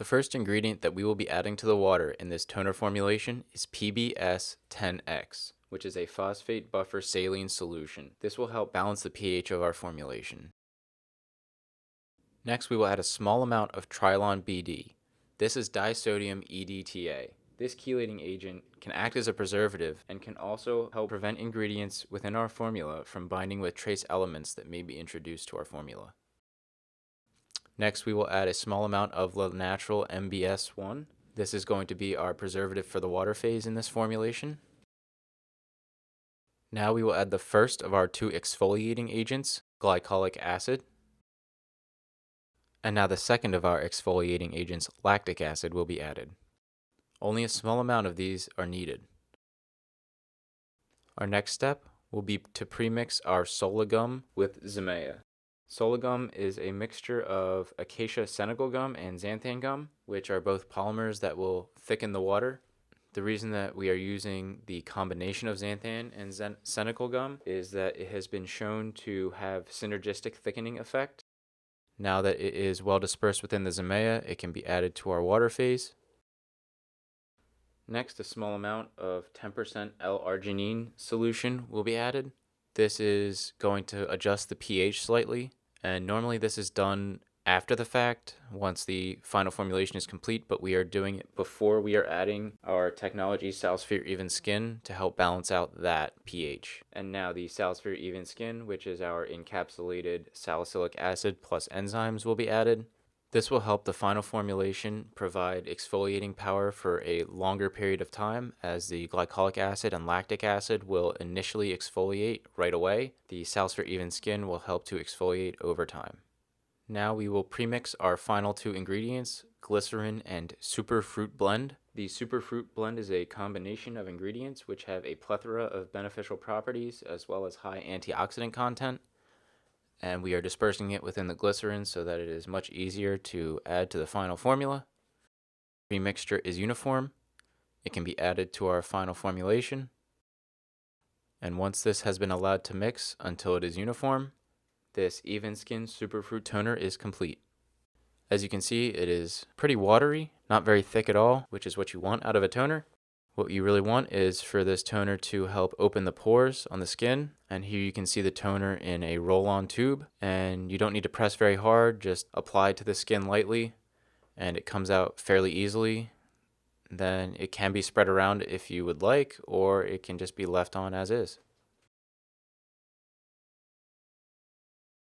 The first ingredient that we will be adding to the water in this toner formulation is PBS10X, which is a phosphate buffer saline solution. This will help balance the pH of our formulation. Next, we will add a small amount of Triolon BD. This is disodium EDTA. This chelating agent can act as a preservative and can also help prevent ingredients within our formula from binding with trace elements that may be introduced to our formula. Next, we will add a small amount of Linatural MBS-1. This is going to be our preservative for the water phase in this formulation. Now we will add the first of our two exfoliating agents, glycolic acid. And now the second of our exfoliating agents, lactic acid, will be added. Only a small amount of these are needed. Our next step will be to premix our Solagum with Zemea. Solagum is a mixture of acacia Senegal gum and xanthan gum, which are both polymers that will thicken the water. The reason that we are using the combination of xanthan and Senegal gum is that it has been shown to have synergistic thickening effect. Now that it is well dispersed within the Zemea, it can be added to our water phase. Next, a small amount of 10% L-Arginine solution will be added. This is going to adjust the pH slightly, and normally this is done after the fact, once the final formulation is complete, but we are doing it before we are adding our technology SalSphere Even Skin to help balance out that pH. And now the SalSphere Even Skin, which is our encapsulated salicylic acid plus enzymes, will be added. This will help the final formulation provide exfoliating power for a longer period of time, as the glycolic acid and lactic acid will initially exfoliate right away. The SalSphere Even Skin will help to exfoliate over time. Now we will premix our final two ingredients, glycerin and superfruit blend. The superfruit blend is a combination of ingredients which have a plethora of beneficial properties as well as high antioxidant content. And we are dispersing it within the glycerin so that it is much easier to add to the final formula. The mixture is uniform. It can be added to our final formulation. And once this has been allowed to mix until it is uniform, this Even Skin Superfruit Toner is complete. As you can see, it is pretty watery, not very thick at all, which is what you want out of a toner. What you really want is for this toner to help open the pores on the skin. And here you can see the toner in a roll-on tube. And you don't need to press very hard, just apply to the skin lightly, and it comes out fairly easily. Then it can be spread around if you would like, or it can just be left on as is.